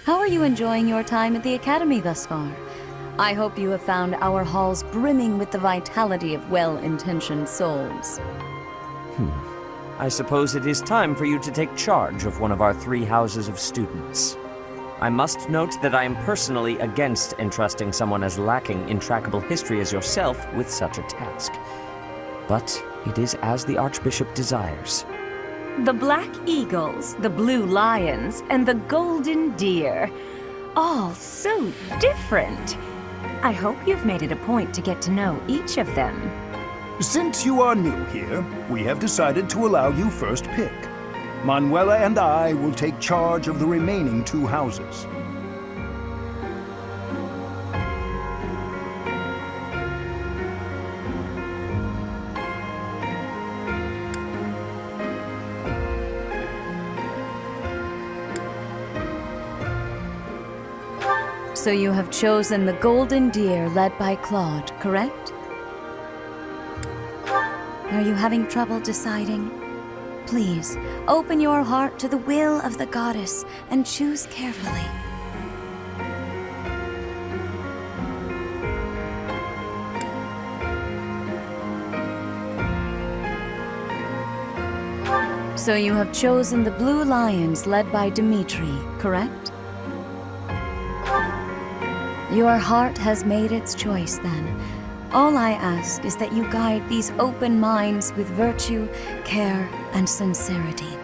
How are you enjoying your time at the Academy thus far? I hope you have found our halls brimming with the vitality of well-intentioned souls. I suppose it is time for you to take charge of one of our 3 houses of students. I must note that I am personally against entrusting someone as lacking in trackable history as yourself with such a task. But it is as the Archbishop desires. The Black Eagles, the Blue Lions, and the Golden Deer. All so different. I hope you've made it a point to get to know each of them. Since you are new here, we have decided to allow you first pick. Manuela and I will take charge of the remaining 2 houses. So you have chosen the Golden Deer led by Claude, correct? Are you having trouble deciding? Please, open your heart to the will of the goddess and choose carefully. So you have chosen the Blue Lions led by Dimitri, correct? Your heart has made its choice then. All I ask is that you guide these open minds with virtue, care, and sincerity.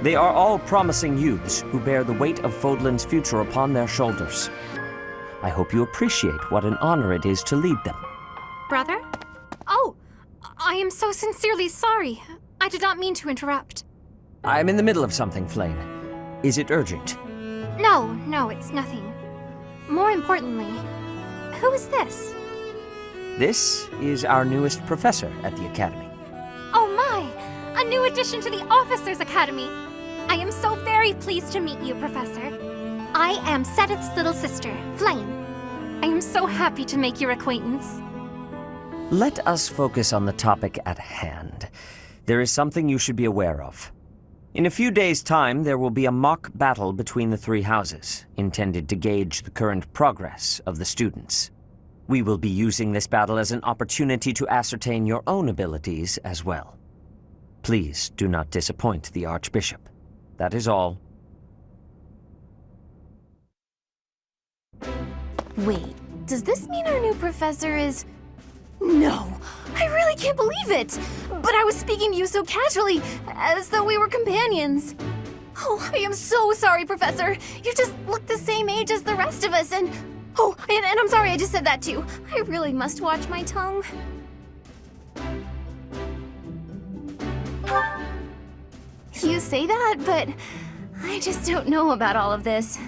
They are all promising youths who bear the weight of Fodlan's future upon their shoulders. I hope you appreciate what an honor it is to lead them. Brother? Oh, I am so sincerely sorry. I did not mean to interrupt. I'm in the middle of something, Flame. Is it urgent? No, it's nothing. More importantly, who is this? This is our newest professor at the Academy. Oh my! A new addition to the Officers' Academy! I am so very pleased to meet you, Professor. I am Sedith's little sister, Flame. I am so happy to make your acquaintance. Let us focus on the topic at hand. There is something you should be aware of. In a few days' time, there will be a mock battle between the 3 houses, intended to gauge the current progress of the students. We will be using this battle as an opportunity to ascertain your own abilities as well. Please do not disappoint the Archbishop. That is all. Wait, does this mean our new professor is... No! I really can't believe it! But I was speaking to you so casually, as though we were companions. Oh, I am so sorry, Professor. You just look the same age as the rest of us, and... Oh, and I'm sorry I just said that too. I really must watch my tongue. You say that, but I just don't know about all of this.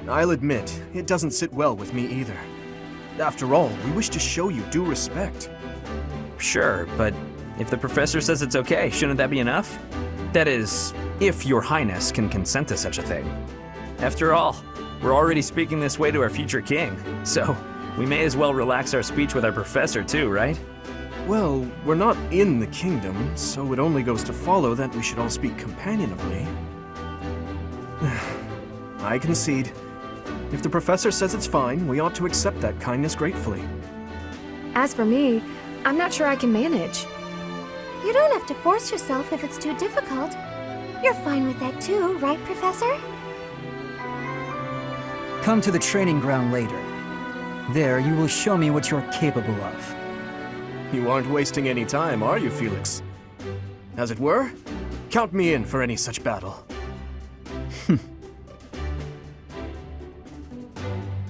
I'll admit, it doesn't sit well with me either. After all, we wish to show you due respect. Sure, but if the professor says it's okay, shouldn't that be enough? That is, if your highness can consent to such a thing. After all, we're already speaking this way to our future king, so we may as well relax our speech with our professor too, right? Well, we're not in the kingdom, so it only goes to follow that we should all speak companionably. I concede. If the professor says it's fine, we ought to accept that kindness gratefully. As for me, I'm not sure I can manage. You don't have to force yourself if it's too difficult. You're fine with that too, right, Professor? Come to the training ground later. There, you will show me what you're capable of. You aren't wasting any time, are you, Felix? As it were, count me in for any such battle.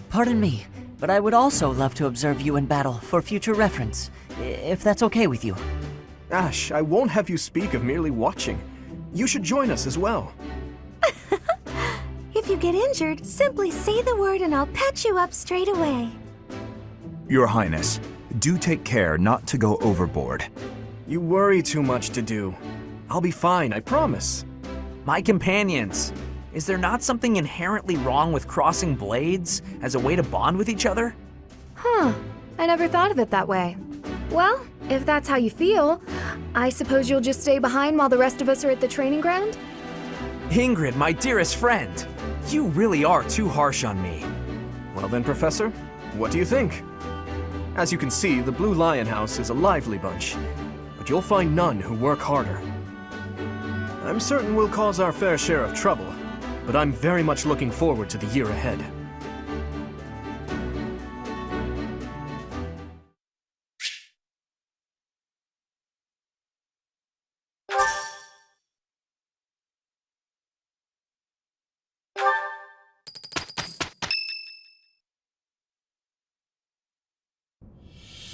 Pardon me, but I would also love to observe you in battle for future reference, if that's okay with you. Ash, I won't have you speak of merely watching. You should join us as well. If you get injured, simply say the word and I'll patch you up straight away. Your Highness, do take care not to go overboard. You worry too much to do. I'll be fine, I promise. My companions, is there not something inherently wrong with crossing blades as a way to bond with each other? Huh, I never thought of it that way. Well, if that's how you feel, I suppose you'll just stay behind while the rest of us are at the training ground? Ingrid, my dearest friend, You really are too harsh on me. Well then, Professor, what do you think? As you can see, the Blue Lion House is a lively bunch, but you'll find none who work harder. I'm certain we'll cause our fair share of trouble, but I'm very much looking forward to the year ahead.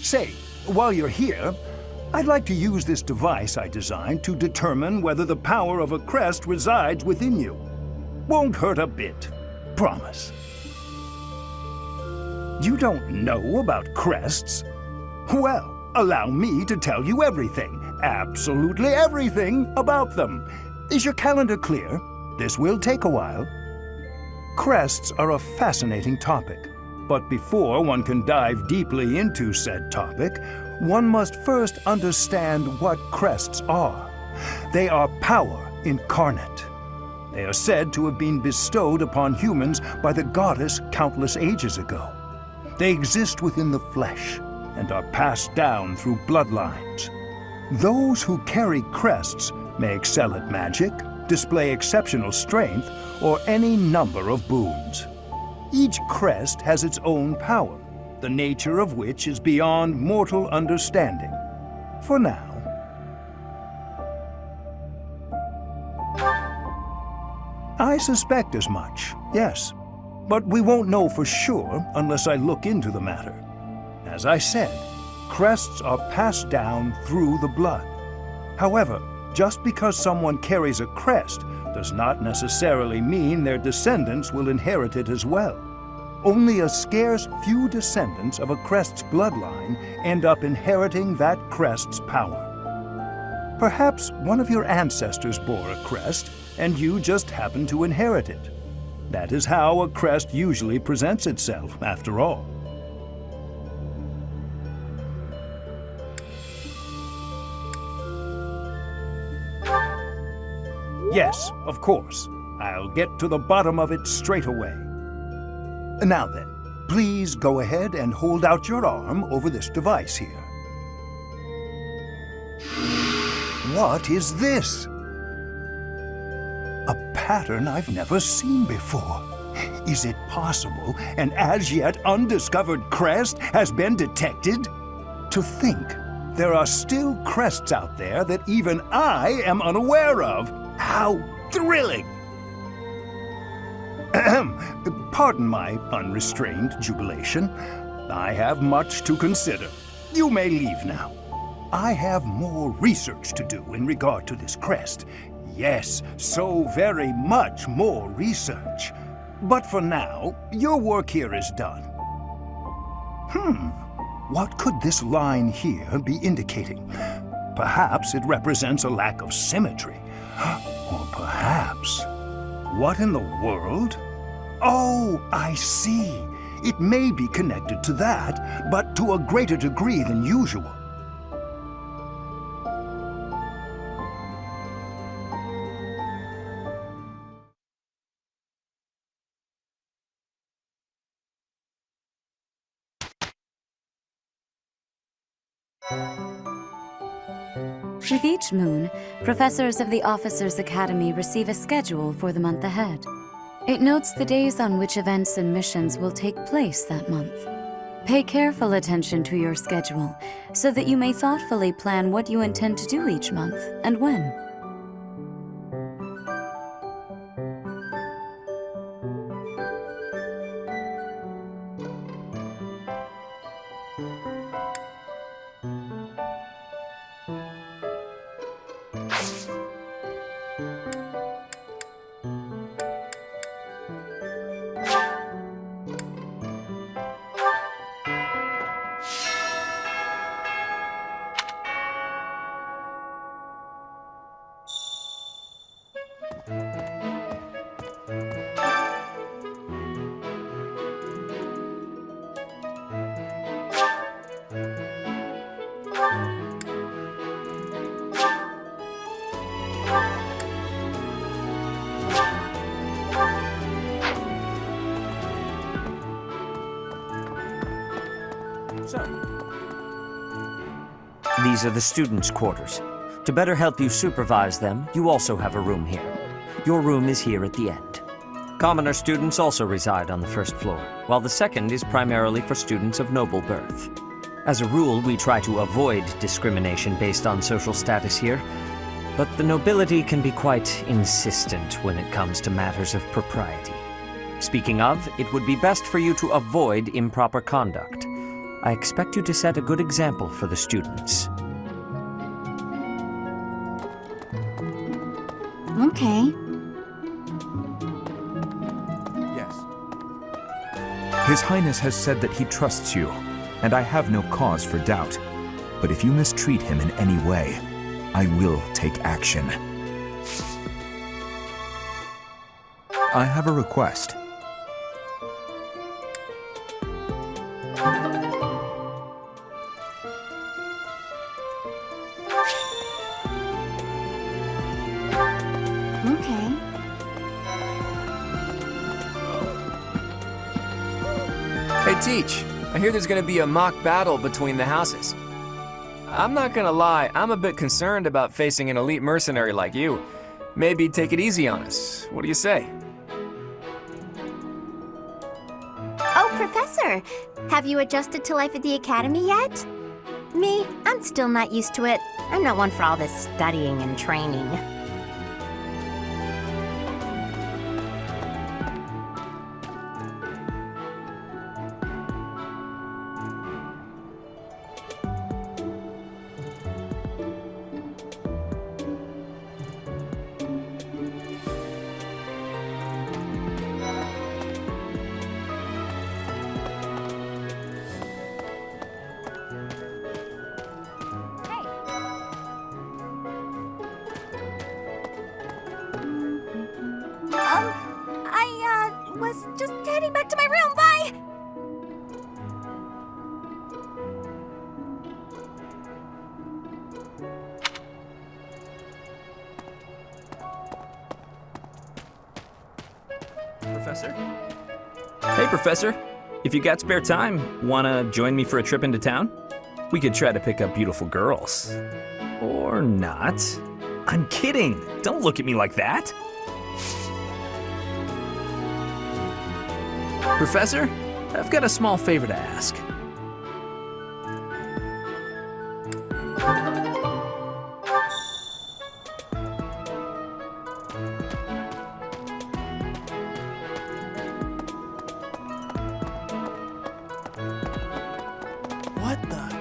Say, while you're here, I'd like to use this device I designed to determine whether the power of a crest resides within you. Won't hurt a bit. Promise. You don't know about crests? Well, allow me to tell you everything, absolutely everything about them. Is your calendar clear? This will take a while. Crests are a fascinating topic. But before one can dive deeply into said topic, one must first understand what crests are. They are power incarnate. They are said to have been bestowed upon humans by the goddess countless ages ago. They exist within the flesh and are passed down through bloodlines. Those who carry crests may excel at magic, display exceptional strength, or any number of boons. Each crest has its own power, the nature of which is beyond mortal understanding. For now. I suspect as much, yes. But we won't know for sure unless I look into the matter. As I said, crests are passed down through the blood. However, just because someone carries a crest does not necessarily mean their descendants will inherit it as well. Only a scarce few descendants of a crest's bloodline end up inheriting that crest's power. Perhaps one of your ancestors bore a crest, and you just happen to inherit it. That is how a crest usually presents itself, after all. Yes, of course. I'll get to the bottom of it straight away. Now then, please go ahead and hold out your arm over this device here. What is this? A pattern I've never seen before. Is it possible an as yet undiscovered crest has been detected? To think there are still crests out there that even I am unaware of. How thrilling! Pardon my unrestrained jubilation. I have much to consider. You may leave now. I have more research to do in regard to this crest. Yes, so very much more research. But for now, your work here is done. What could this line here be indicating? Perhaps it represents a lack of symmetry. Or perhaps... What in the world? Oh, I see. It may be connected to that, but to a greater degree than usual. With each moon, professors of the Officers' Academy receive a schedule for the month ahead. It notes the days on which events and missions will take place that month. Pay careful attention to your schedule so that you may thoughtfully plan what you intend to do each month and when. These are the students' quarters. To better help you supervise them, you also have a room here. Your room is here at the end. Commoner students also reside on the first floor, while the second is primarily for students of noble birth. As a rule, we try to avoid discrimination based on social status here, but the nobility can be quite insistent when it comes to matters of propriety. Speaking of, it would be best for you to avoid improper conduct. I expect you to set a good example for the students. Okay. Yes. His Highness has said that he trusts you, and I have no cause for doubt. But if you mistreat him in any way, I will take action. I have a request. Okay. Hey, Teach. I hear there's gonna be a mock battle between the houses. I'm not gonna lie, I'm a bit concerned about facing an elite mercenary like you. Maybe take it easy on us. What do you say? Oh, Professor! Have you adjusted to life at the Academy yet? Me, I'm still not used to it. I'm not one for all this studying and training. I was just heading back to my room. Bye! Professor? Hey, Professor. If you got spare time, wanna join me for a trip into town? We could try to pick up beautiful girls. Or not. I'm kidding. Don't look at me like that. Professor, I've got a small favor to ask. What the?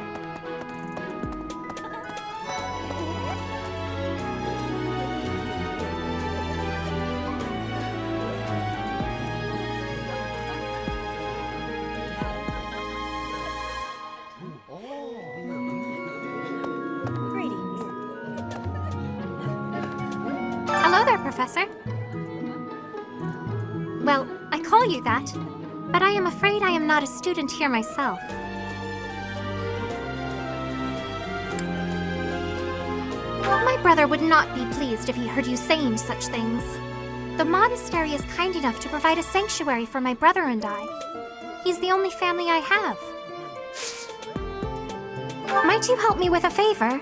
Greetings. Hello there, Professor. Well, I call you that, but I am afraid I am not a student here myself. My brother would not be pleased if he heard you saying such things. The monastery is kind enough to provide a sanctuary for my brother and I. He's the only family I have. Might you help me with a favor?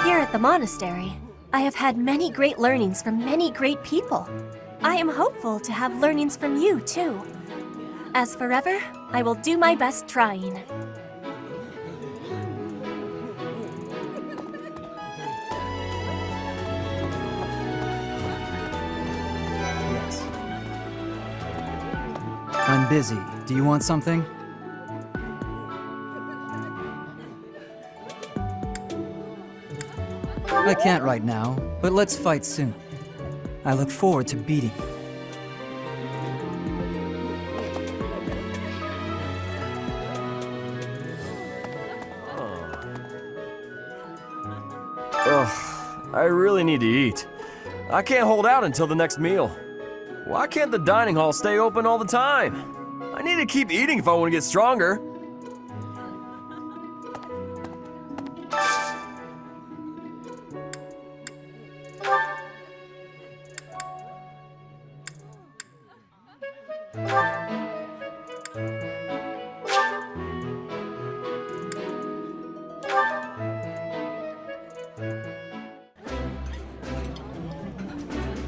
Here at the monastery, I have had many great learnings from many great people. I am hopeful to have learnings from you, too. As forever, I will do my best trying. Yes. I'm busy. Do you want something? I can't right now, but let's fight soon. I look forward to beating you. Ugh, I really need to eat. I can't hold out until the next meal. Why can't the dining hall stay open all the time? I need to keep eating if I want to get stronger.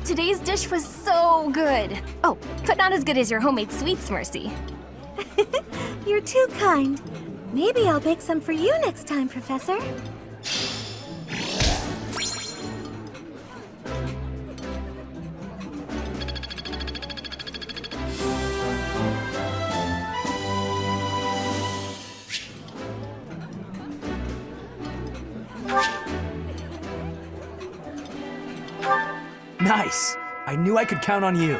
Today's dish was so good. Oh, but not as good as your homemade sweets, Mercy. You're too kind. Maybe I'll bake some for you next time, Professor. Nice! I knew I could count on you.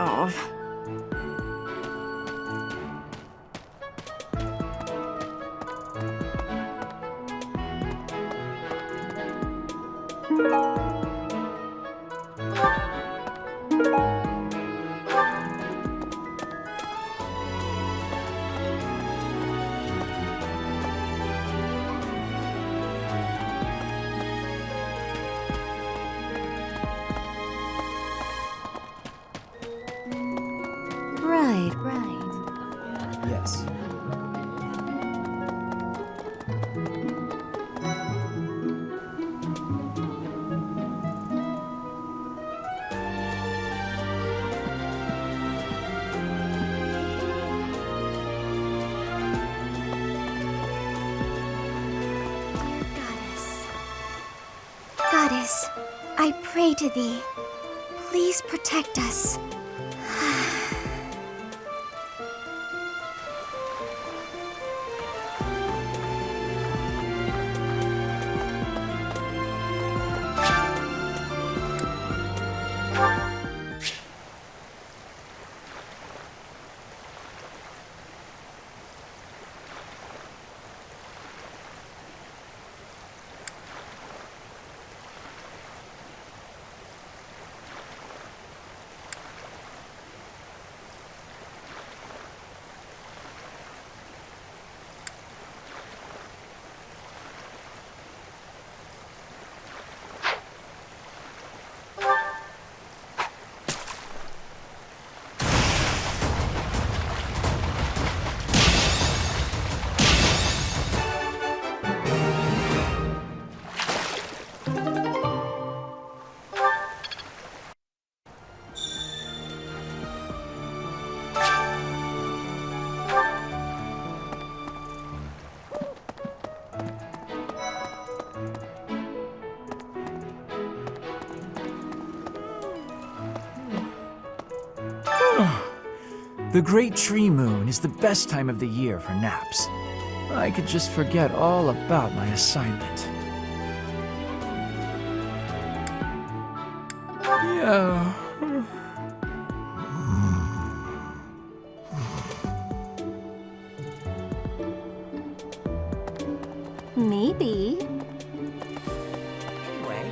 Oh. Right. Yes. Goddess, I pray to thee. Please protect us. The Great Tree Moon is the best time of the year for naps. I could just forget all about my assignment. Yeah. Maybe. Anyway.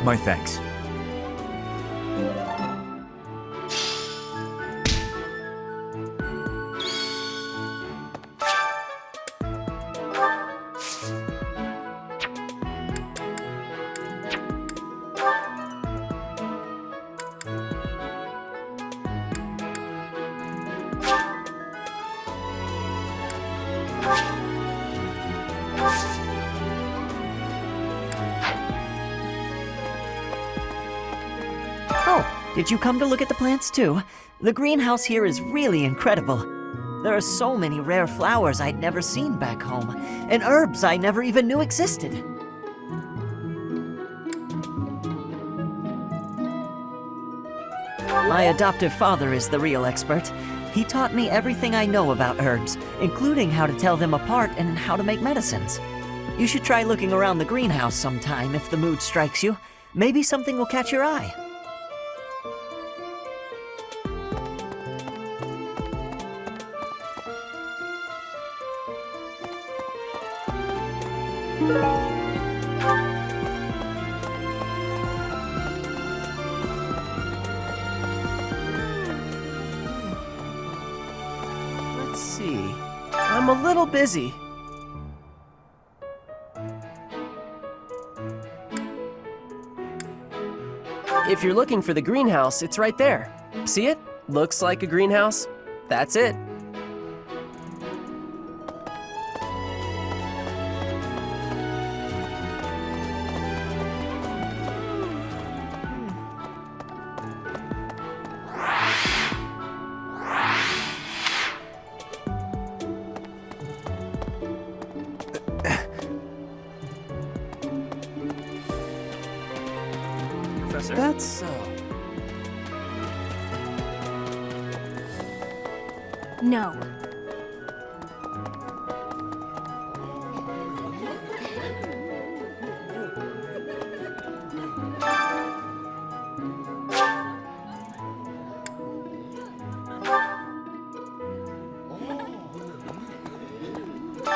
My thanks. Oh, did you come to look at the plants too? The greenhouse here is really incredible. There are so many rare flowers I'd never seen back home, and herbs I never even knew existed. My adoptive father is the real expert. He taught me everything I know about herbs, including how to tell them apart and how to make medicines. You should try looking around the greenhouse sometime if the mood strikes you. Maybe something will catch your eye. Let's see. I'm a little busy. If you're looking for the greenhouse, it's right there. See it? Looks like a greenhouse. That's it. Professor? That's so. No.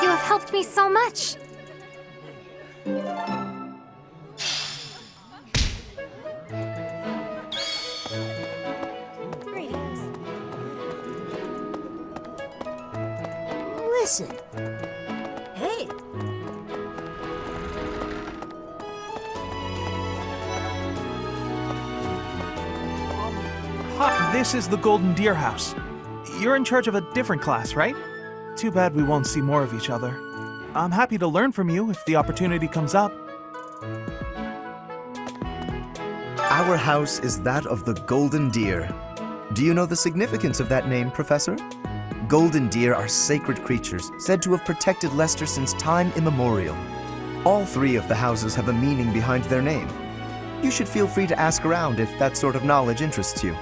You have helped me so much. Greetings. Listen. Hey. Ha! This is the Golden Deer House. You're in charge of a different class, right? Too bad we won't see more of each other. I'm happy to learn from you if the opportunity comes up. Our house is that of the Golden Deer. Do you know the significance of that name, Professor? Golden deer are sacred creatures, said to have protected Leicester since time immemorial. All three of the houses have a meaning behind their name. You should feel free to ask around if that sort of knowledge interests you.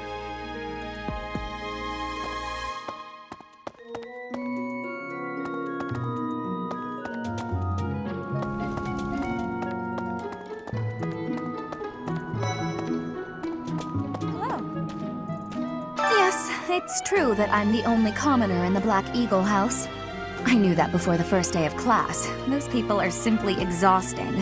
Yes, it's true that I'm the only commoner in the Black Eagle house. I knew that before the first day of class. Those people are simply exhausting.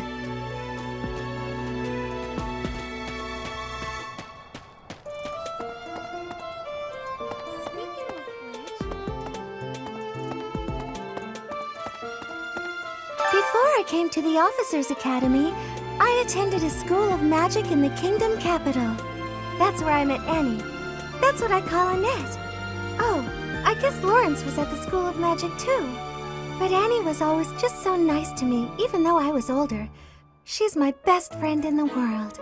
Before I came to the Officers Academy, I attended a school of magic in the Kingdom Capital. That's where I met Annie. That's what I call Annette. Oh, I guess Lawrence was at the School of Magic too. But Annie was always just so nice to me, even though I was older. She's my best friend in the world.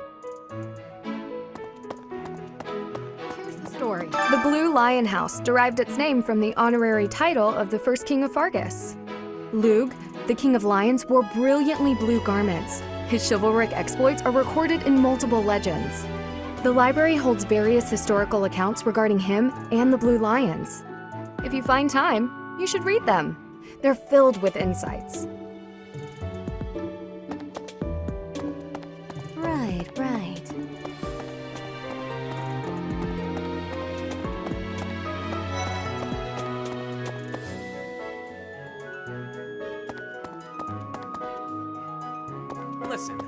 Here's the story. The Blue Lion House derived its name from the honorary title of the first king of Fargus. Lug, the king of lions, wore brilliantly blue garments. His chivalric exploits are recorded in multiple legends. The library holds various historical accounts regarding him and the Blue Lions. If you find time, you should read them. They're filled with insights. Right, right. Listen.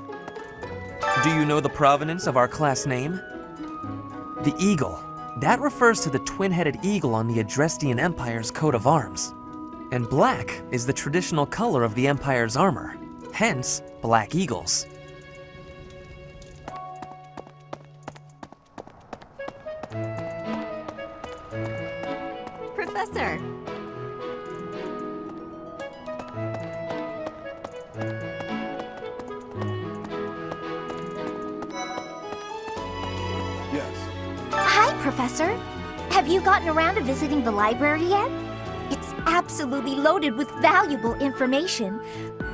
Do you know the provenance of our class name? The eagle. That refers to the twin-headed eagle on the Adrestian Empire's coat of arms. And black is the traditional color of the Empire's armor. Hence, black eagles. Professor! Professor. Have you gotten around to visiting the library yet? It's absolutely loaded with valuable information.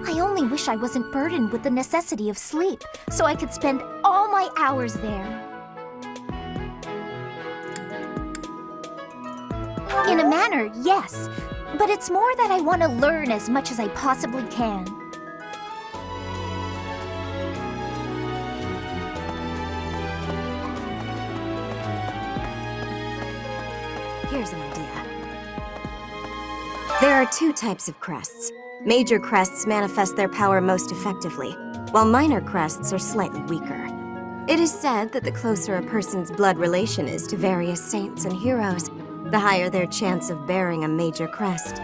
I only wish I wasn't burdened with the necessity of sleep, so I could spend all my hours there. In a manner, yes. But it's more that I want to learn as much as I possibly can. Here's an idea. There are two types of crests. Major crests manifest their power most effectively, while minor crests are slightly weaker. It is said that the closer a person's blood relation is to various saints and heroes, the higher their chance of bearing a major crest.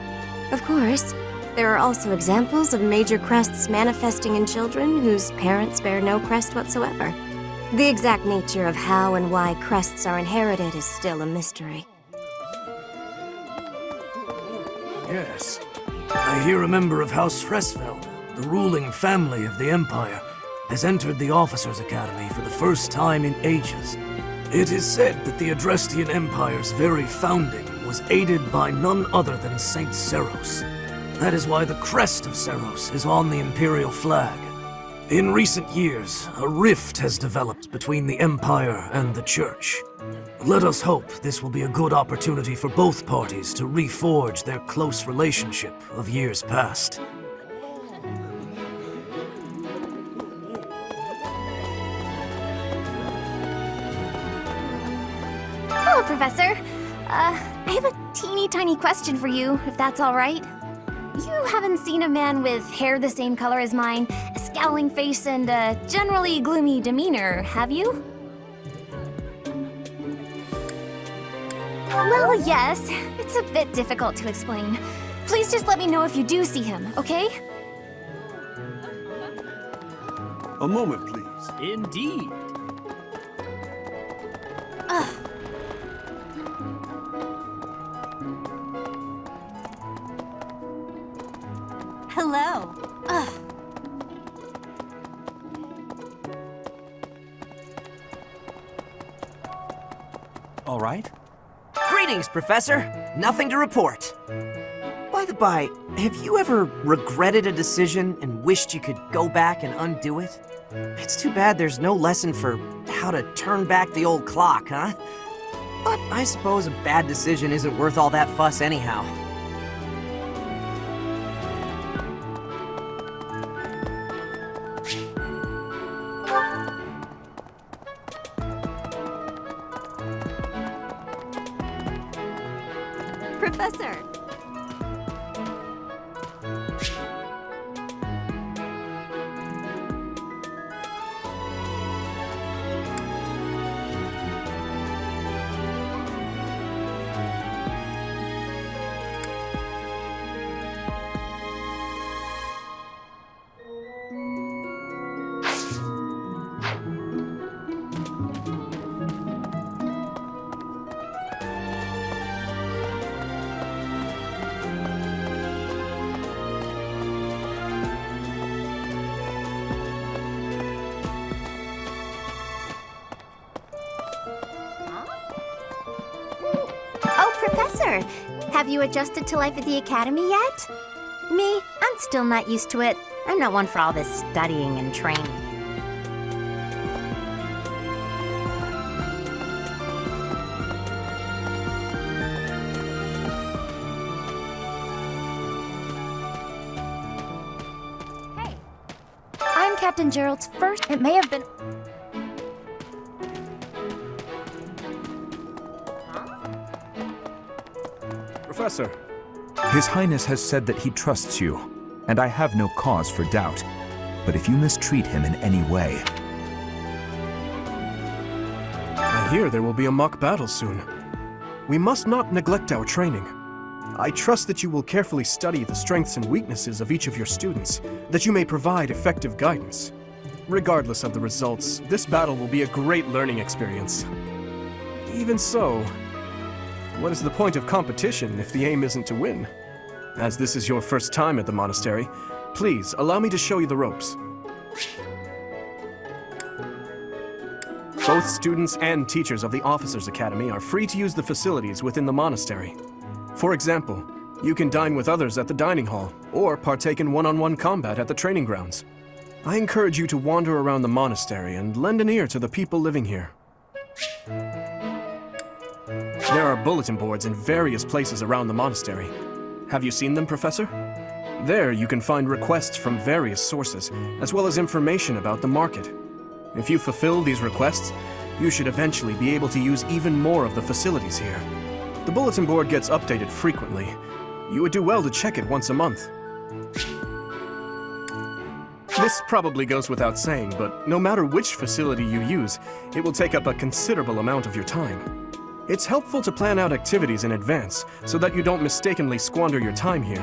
Of course, there are also examples of major crests manifesting in children whose parents bear no crest whatsoever. The exact nature of how and why crests are inherited is still a mystery. Yes. I hear a member of House Fresfeld, the ruling family of the Empire, has entered the Officers' Academy for the first time in ages. It is said that the Adrestian Empire's very founding was aided by none other than Saint Seros. That is why the crest of Seros is on the Imperial flag. In recent years, a rift has developed between the Empire and the Church. Let us hope this will be a good opportunity for both parties to reforge their close relationship of years past. Hello, Professor. I have a teeny tiny question for you, if that's all right. You haven't seen a man with hair the same color as mine, a scowling face, and a generally gloomy demeanor, have you? Well, yes. It's a bit difficult to explain. Please just let me know if you do see him, okay? A moment, please. Indeed. Hello. All right. Greetings, Professor. Nothing to report. By the by, have you ever regretted a decision and wished you could go back and undo it? It's too bad there's no lesson for how to turn back the old clock, huh? But I suppose a bad decision isn't worth all that fuss anyhow. Professor. Oh, Professor! Have you adjusted to life at the Academy yet? Me, I'm still not used to it. I'm not one for all this studying and training. Hey. I'm Captain Gerald's first... It may have been... Professor. His Highness has said that he trusts you, and I have no cause for doubt. But if you mistreat him in any way... I hear there will be a mock battle soon. We must not neglect our training. I trust that you will carefully study the strengths and weaknesses of each of your students, that you may provide effective guidance. Regardless of the results, this battle will be a great learning experience. Even so, what is the point of competition if the aim isn't to win? As this is your first time at the monastery, please allow me to show you the ropes. Both students and teachers of the Officers Academy are free to use the facilities within the monastery. For example, you can dine with others at the dining hall, or partake in one-on-one combat at the training grounds. I encourage you to wander around the monastery and lend an ear to the people living here. There are bulletin boards in various places around the monastery. Have you seen them, Professor? There you can find requests from various sources, as well as information about the market. If you fulfill these requests, you should eventually be able to use even more of the facilities here. The bulletin board gets updated frequently. You would do well to check it once a month. This probably goes without saying, but no matter which facility you use, it will take up a considerable amount of your time. It's helpful to plan out activities in advance, so that you don't mistakenly squander your time here.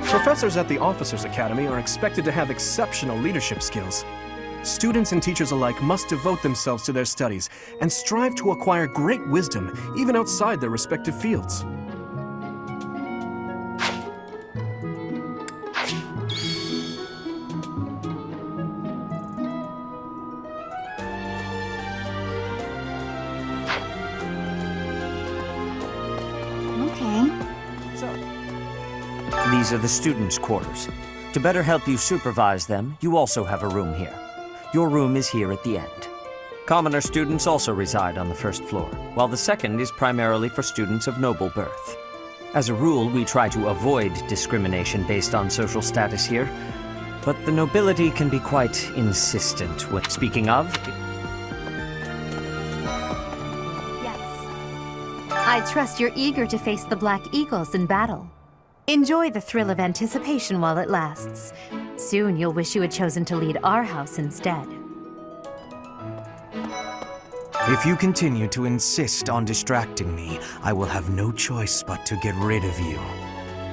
Professors at the Officers Academy are expected to have exceptional leadership skills. Students and teachers alike must devote themselves to their studies and strive to acquire great wisdom even outside their respective fields. These are the students' quarters. To better help you supervise them, you also have a room here. Your room is here at the end. Commoner students also reside on the first floor, while the second is primarily for students of noble birth. As a rule, we try to avoid discrimination based on social status here, but the nobility can be quite insistent. Speaking of... I trust you're eager to face the Black Eagles in battle. Enjoy the thrill of anticipation while it lasts. Soon you'll wish you had chosen to lead our house instead. If you continue to insist on distracting me, I will have no choice but to get rid of you.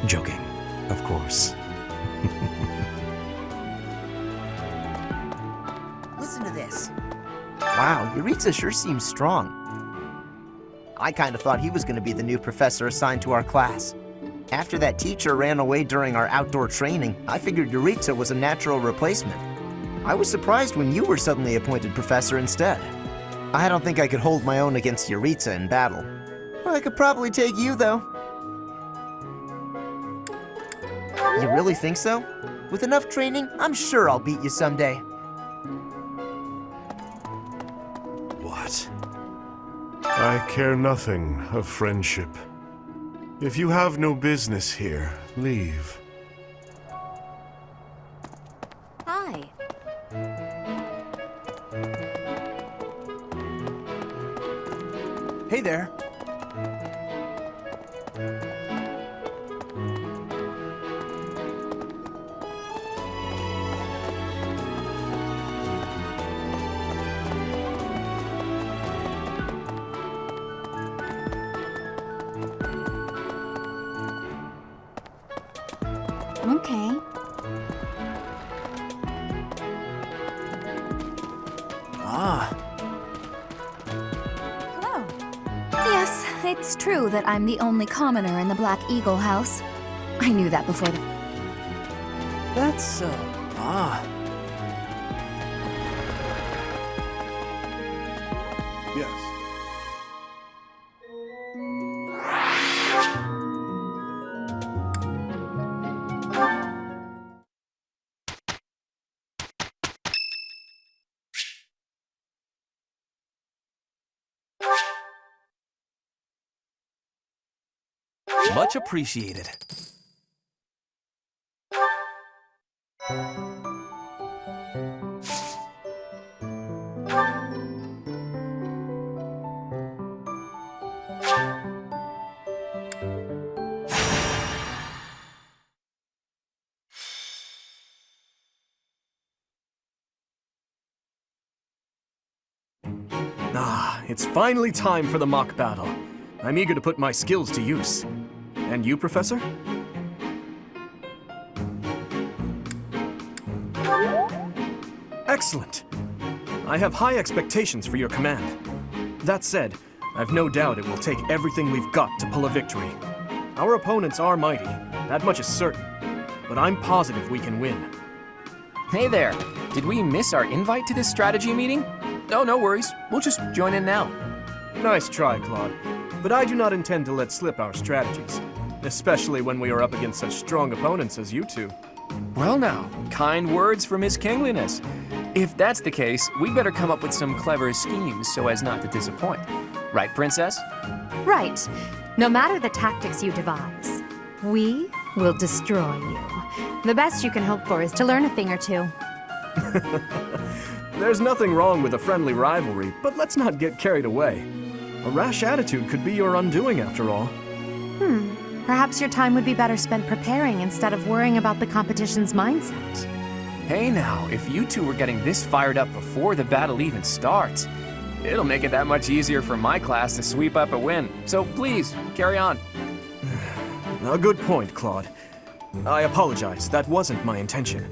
Joking, of course. Listen to this. Wow, Yuritsa sure seems strong. I kind of thought he was going to be the new professor assigned to our class. After that teacher ran away during our outdoor training, I figured Yuritsa was a natural replacement. I was surprised when you were suddenly appointed professor instead. I don't think I could hold my own against Yuritsa in battle. I could probably take you, though. You really think so? With enough training, I'm sure I'll beat you someday. What? I care nothing of friendship. If you have no business here, leave. Hi. Hey there. Okay. Hello. Yes, it's true that I'm the only commoner in the Black Eagle house. I knew that before the... That's so... Yes. Much appreciated. It's finally time for the mock battle. I'm eager to put my skills to use. And you, Professor? Excellent. I have high expectations for your command. That said, I've no doubt it will take everything we've got to pull a victory. Our opponents are mighty, that much is certain. but I'm positive we can win. Hey there, did we miss our invite to this strategy meeting? Oh, no worries. We'll just join in now. Nice try, Claude. But I do not intend to let slip our strategies, especially when we are up against such strong opponents as you two. Well now, kind words from His Kingliness. If that's the case, we'd better come up with some clever schemes so as not to disappoint. Right, Princess? Right. No matter the tactics you devise, we will destroy you. The best you can hope for is to learn a thing or two. There's nothing wrong with a friendly rivalry, but let's not get carried away. A rash attitude could be your undoing after all. Perhaps your time would be better spent preparing instead of worrying about the competition's mindset. Hey now, if you two were getting this fired up before the battle even starts, it'll make it that much easier for my class to sweep up a win. So please, carry on. A good point, Claude. I apologize, that wasn't my intention.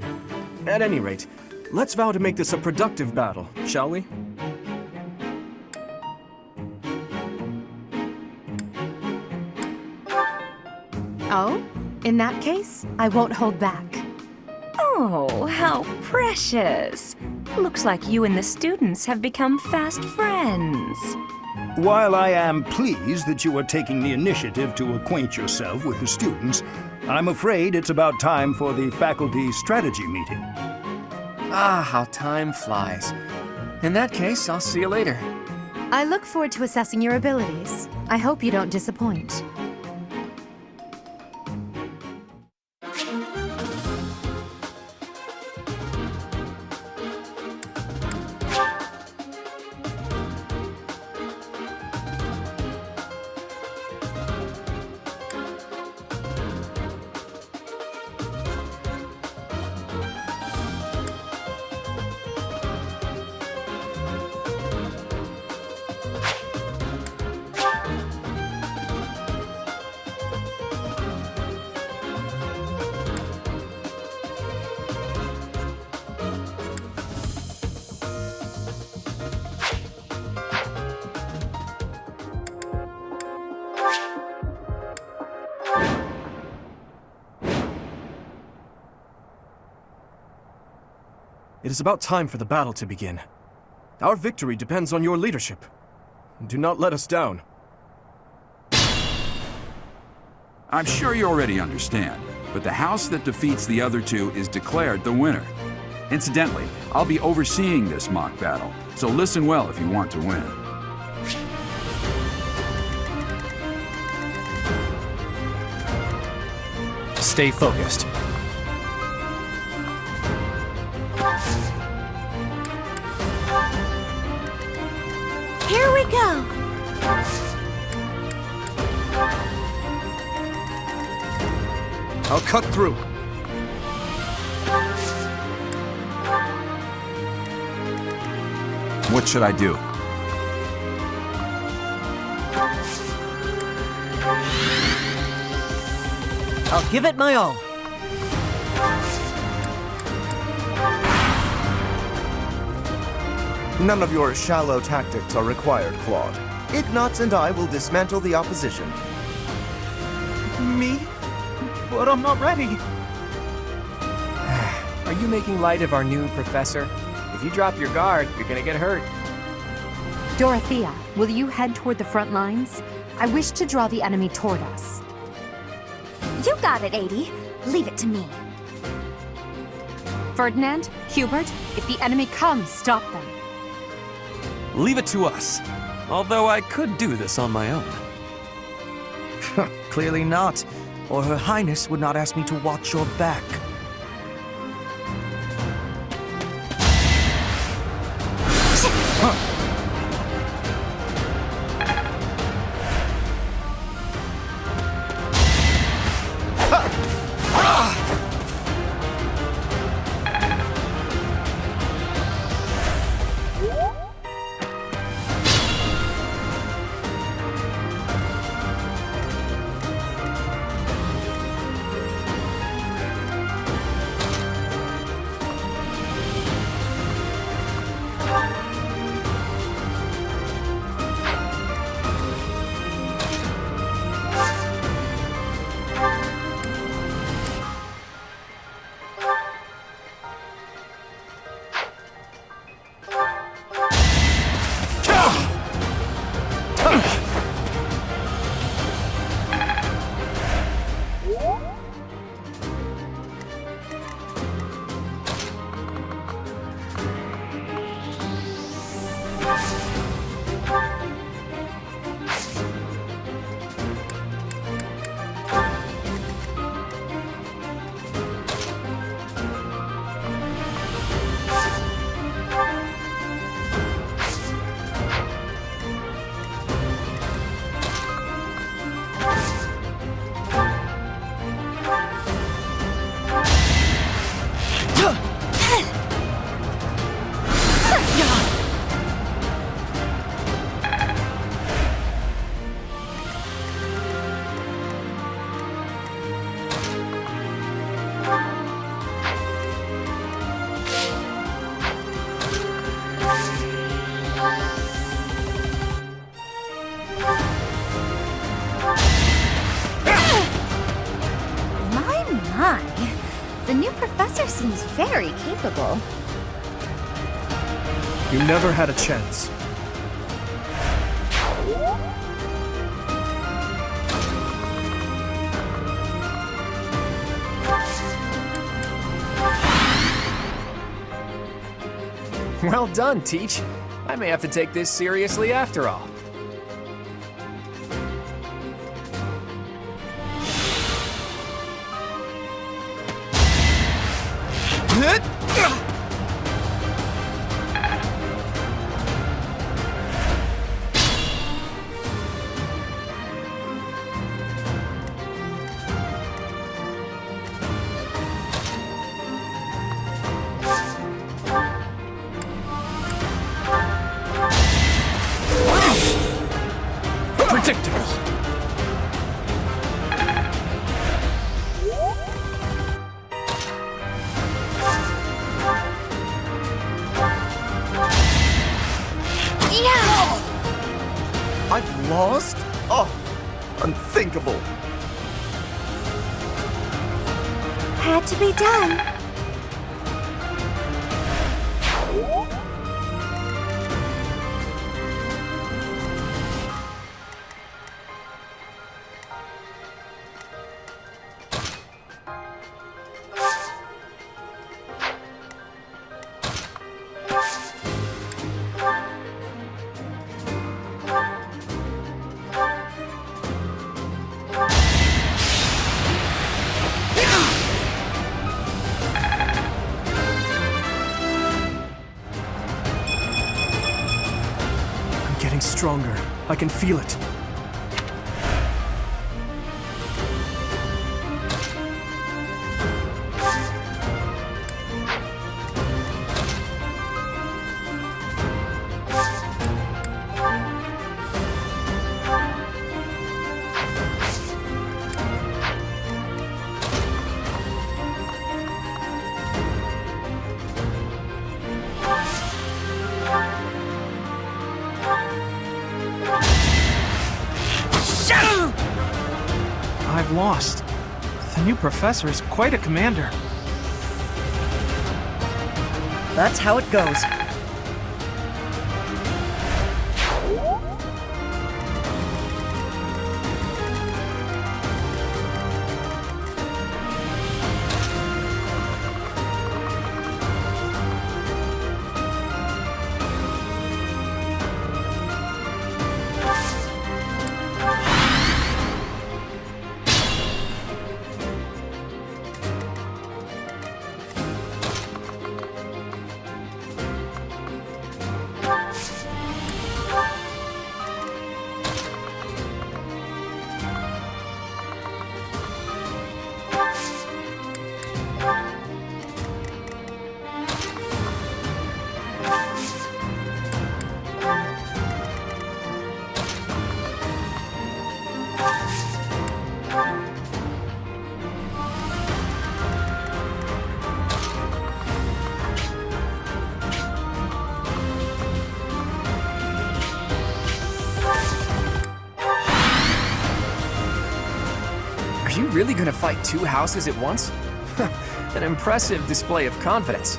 At any rate, let's vow to make this a productive battle, shall we? Oh? In that case, I won't hold back. Oh, how precious. Looks like you and the students have become fast friends. While I am pleased that you are taking the initiative to acquaint yourself with the students, I'm afraid it's about time for the faculty strategy meeting. Ah, how time flies. In that case, I'll see you later. I look forward to assessing your abilities. I hope you don't disappoint. It is about time for the battle to begin. Our victory depends on your leadership. Do not let us down. I'm sure you already understand, but the house that defeats the other two is declared the winner. Incidentally, I'll be overseeing this mock battle, so listen well if you want to win. Stay focused. Here we go! I'll cut through. What should I do? I'll give it my all. None of your shallow tactics are required, Claude. Ignatz and I will dismantle the opposition. Me? But I'm not ready. Are you making light of our new professor? If you drop your guard, you're gonna get hurt. Dorothea, will you head toward the front lines? I wish to draw the enemy toward us. You got it, Adie. Leave it to me. Ferdinand, Hubert, if the enemy comes, stop them. Leave it to us. Although I could do this on my own. Clearly not, or Her Highness would not ask me to watch your back. my. The new professor seems very capable. You never had a chance. Well done, Teach. I may have to take this seriously after all. Predictable. I've lost? Oh, unthinkable. Had to be done. Stronger. I can feel it. I've lost. The new professor is quite a commander. That's how it goes. Are you really gonna fight two houses at once? An impressive display of confidence.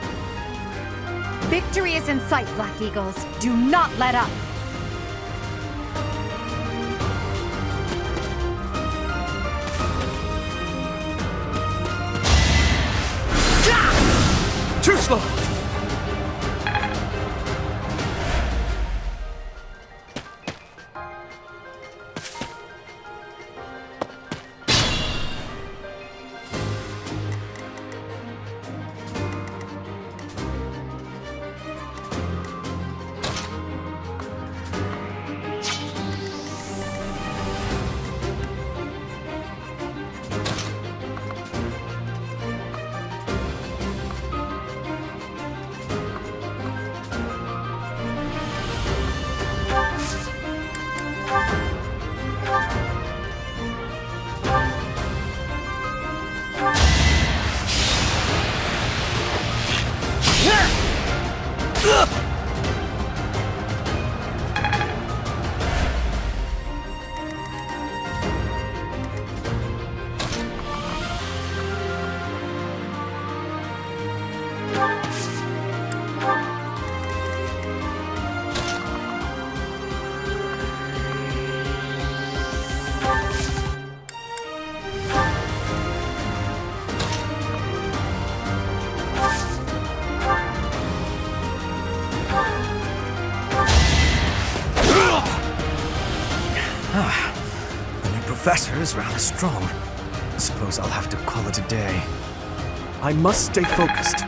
Victory is in sight, Black Eagles. Do not let up. Too slow! professor is rather strong. Suppose I'll have to call it a day. I must stay focused.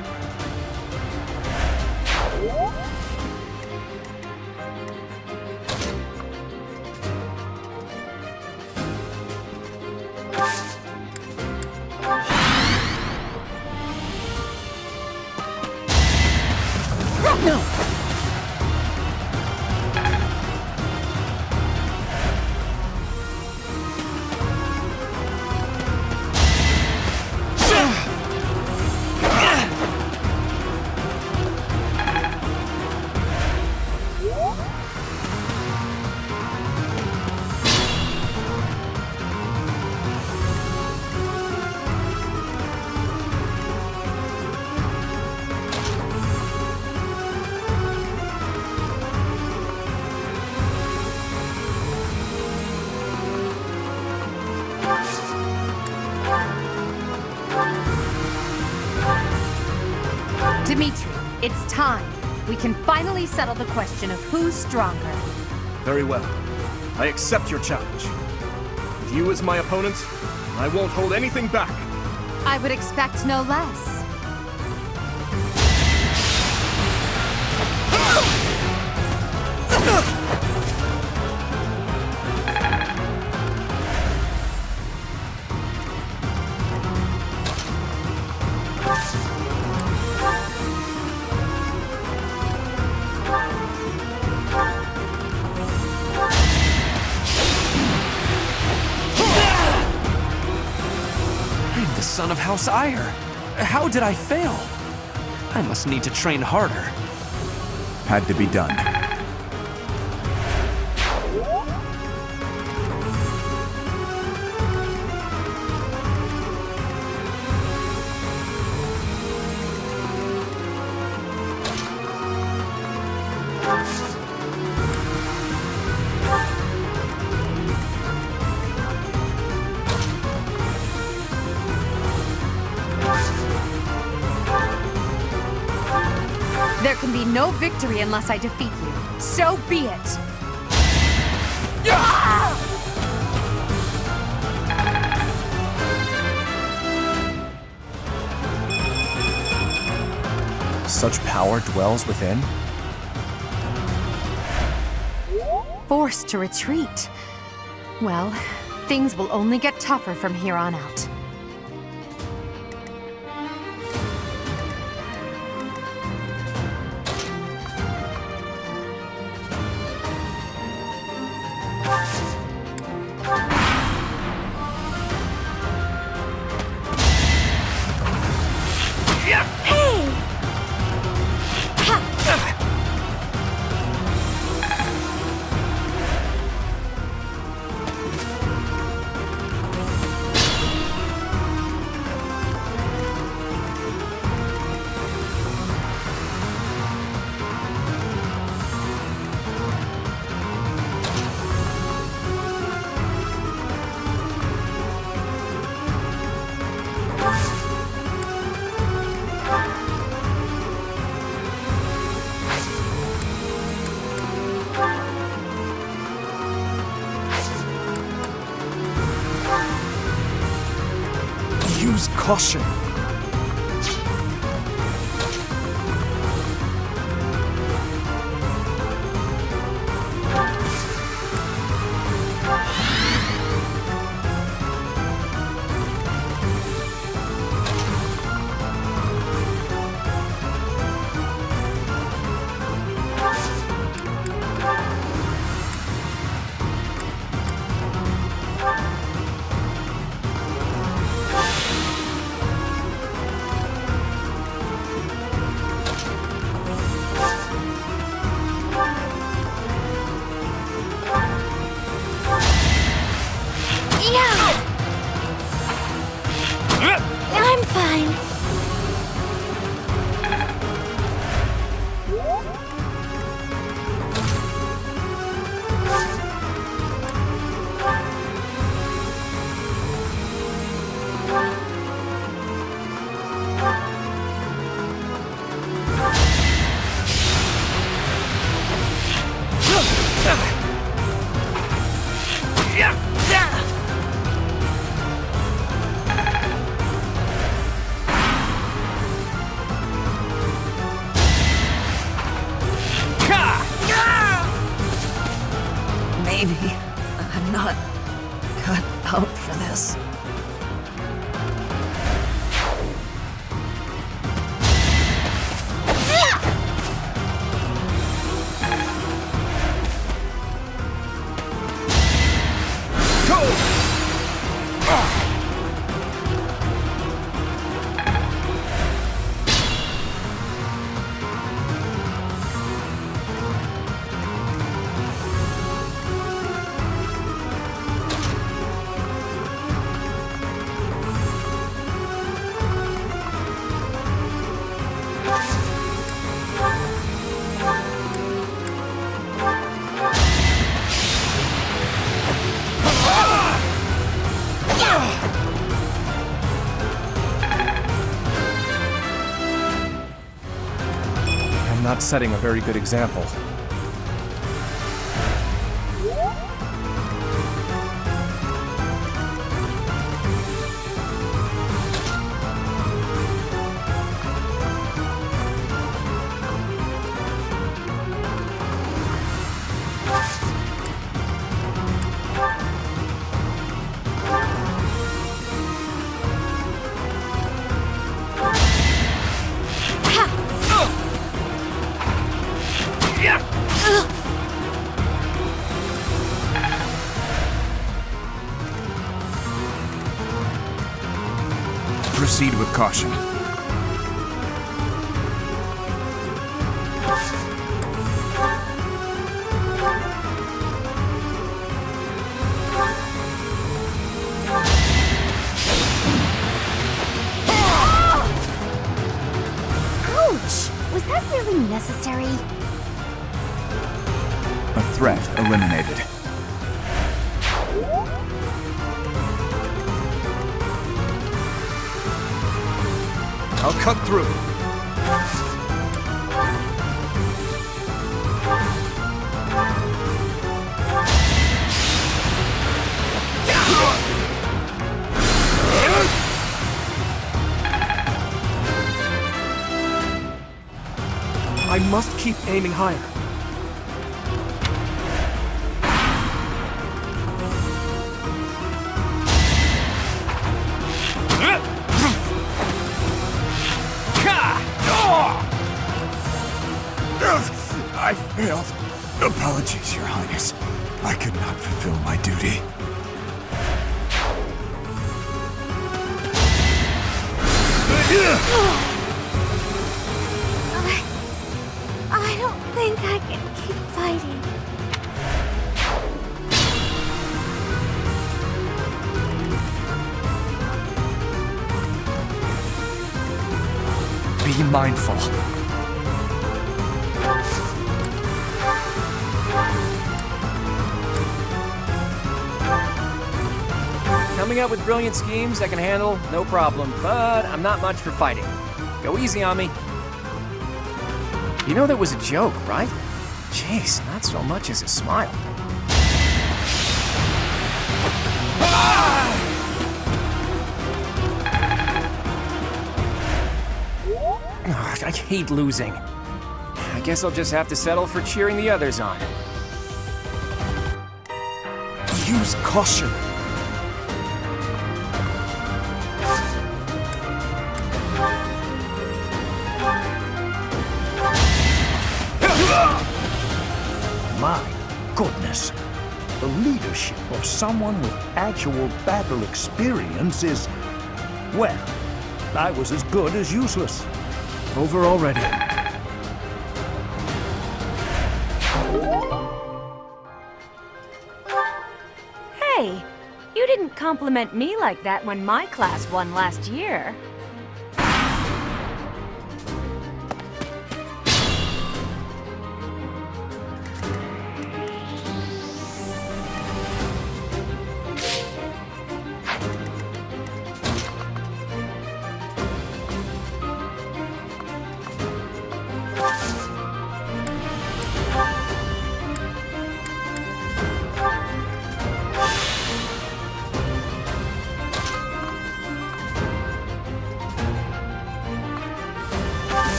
Dimitri, it's time. We can finally settle the question of who's stronger. Very well. I accept your challenge. With you as my opponent, I won't hold anything back. I would expect no less. Son of House Ire. How did I fail? I must need to train harder. Had to be done. There can be no victory unless I defeat you. So be it. Such power dwells within? Forced to retreat. Well, things will only get tougher from here on out. Use caution. I'm fine. not cut out for this. Not setting a very good example. Proceed with caution. Ouch! Was that really necessary? A threat eliminated. I'll cut through. I must keep aiming higher. I failed. Apologies, Your Highness. I could not fulfill my duty. I don't think I can keep fighting. Be mindful. Coming up with brilliant schemes I can handle, no problem, but I'm not much for fighting. Go easy on me. You know that was a joke, right? Jeez, not so much as a smile. Ugh, I hate losing. I guess I'll just have to settle for cheering the others on. Use caution. My goodness. The leadership of someone with actual battle experience is... well, I was as good as useless. Over already. Hey, you didn't compliment me like that when my class won last year.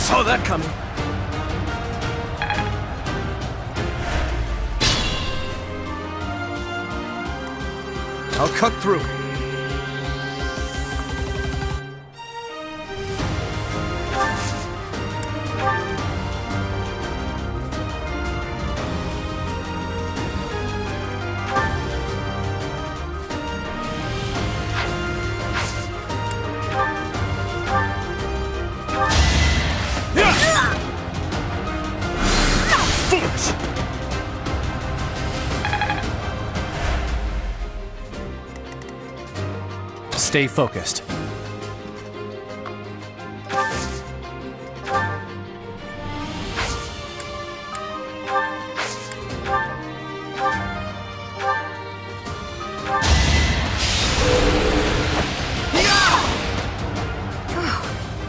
Saw that coming. I'll cut through. Stay focused.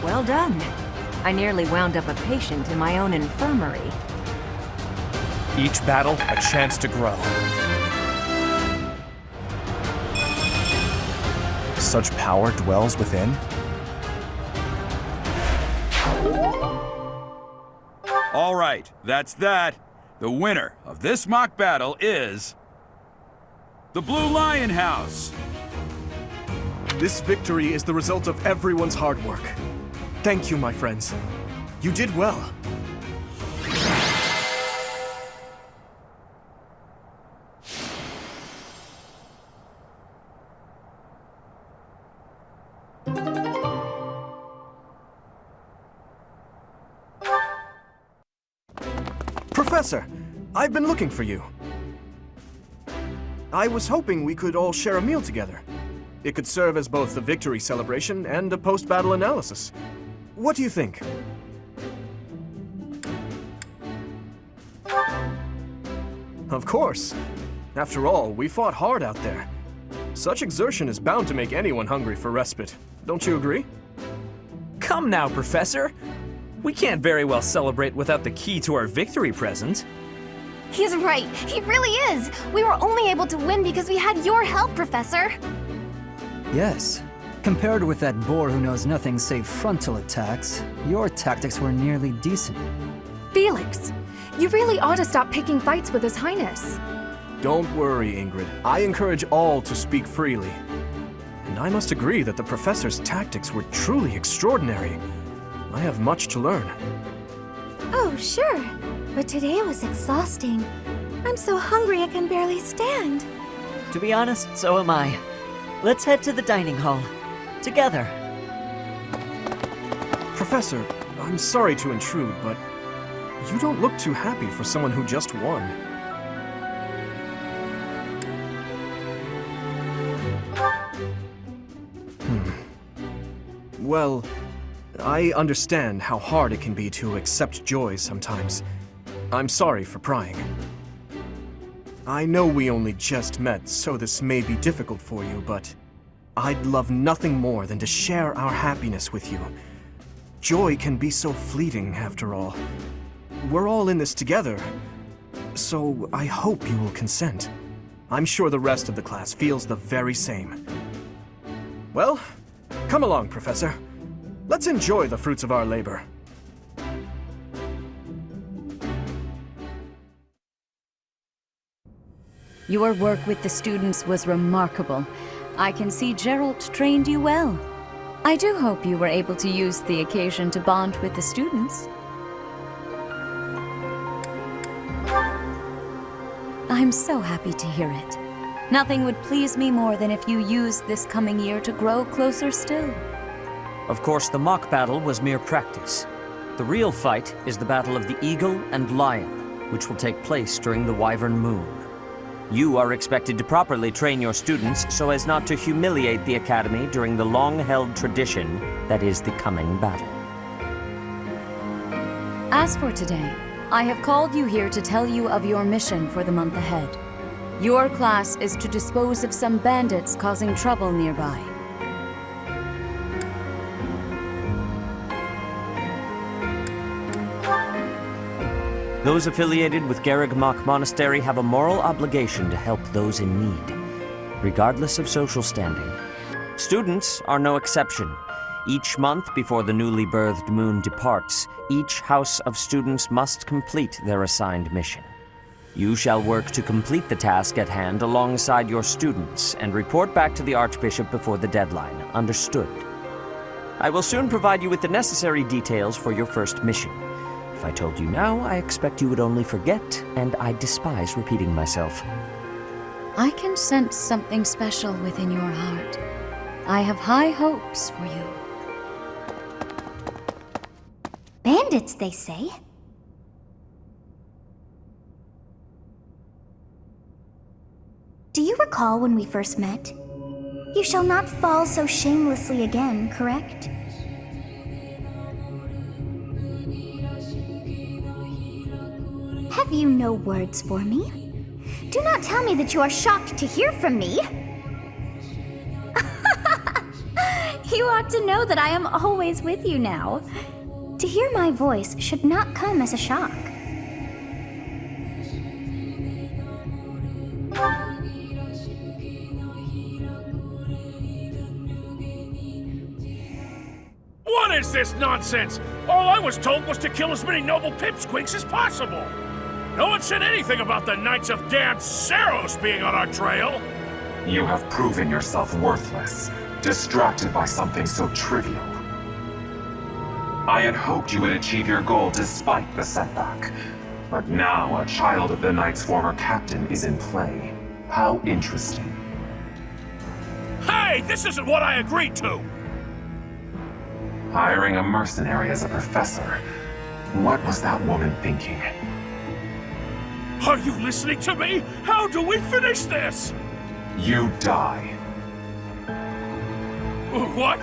Well done. I nearly wound up a patient in my own infirmary. Each battle, a chance to grow. Such power dwells within? All right, that's that. The winner of this mock battle is... the Blue Lion House. This victory is the result of everyone's hard work. Thank you, my friends. You did well. Professor, I've been looking for you. I was hoping we could all share a meal together. It could serve as both a victory celebration and a post-battle analysis. What do you think? Of course. After all, we fought hard out there. Such exertion is bound to make anyone hungry for respite. Don't you agree? Come now, Professor. We can't very well celebrate without the key to our victory present. He's right. He really is. We were only able to win because we had your help, Professor. Yes. Compared with that boar who knows nothing save frontal attacks, your tactics were nearly decent. Felix, you really ought to stop picking fights with His Highness. Don't worry, Ingrid. I encourage all to speak freely. And I must agree that the Professor's tactics were truly extraordinary. I have much to learn. Oh, sure. But today was exhausting. I'm so hungry I can barely stand. To be honest, so am I. Let's head to the dining hall. Together. Professor, I'm sorry to intrude, but you don't look too happy for someone who just won. Well, I understand how hard it can be to accept joy sometimes. I'm sorry for prying. I know we only just met, so this may be difficult for you, but I'd love nothing more than to share our happiness with you. Joy can be so fleeting, after all. We're all in this together, so I hope you will consent. I'm sure the rest of the class feels the very same. Well, come along, Professor. Let's enjoy the fruits of our labor. Your work with the students was remarkable. I can see Geralt trained you well. I do hope you were able to use the occasion to bond with the students. I'm so happy to hear it. Nothing would please me more than if you used this coming year to grow closer still. Of course, the mock battle was mere practice. The real fight is the battle of the Eagle and Lion, which will take place during the Wyvern Moon. You are expected to properly train your students so as not to humiliate the Academy during the long-held tradition that is the coming battle. As for today, I have called you here to tell you of your mission for the month ahead. Your class is to dispose of some bandits causing trouble nearby. Those affiliated with Garreg Monastery have a moral obligation to help those in need, regardless of social standing. Students are no exception. Each month before the newly birthed moon departs, each house of students must complete their assigned mission. You shall work to complete the task at hand alongside your students and report back to the Archbishop before the deadline. Understood? I will soon provide you with the necessary details for your first mission. If I told you now, I expect you would only forget, and I despise repeating myself. I can sense something special within your heart. I have high hopes for you. Bandits, they say. Do you recall when we first met? You shall not fall so shamelessly again, correct? Have you no words for me? Do not tell me that you are shocked to hear from me. You ought to know that I am always with you now. To hear my voice should not come as a shock. What is this nonsense? All I was told was to kill as many noble pipsqueaks as possible. No one said anything about the Knights of Damned Saros being on our trail. You have proven yourself worthless, distracted by something so trivial. I had hoped you would achieve your goal despite the setback. But now a child of the Knight's former captain is in play. How interesting. Hey, this isn't what I agreed to! Hiring a mercenary as a professor. What was that woman thinking? Are you listening to me? How do we finish this? You die. What?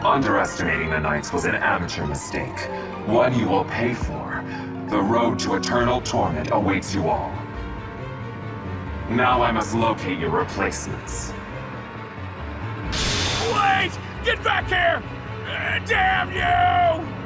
Underestimating the Knights was an amateur mistake. One you will pay for. The road to eternal torment awaits you all. Now I must locate your replacements. Wait! Get back here! Damn you!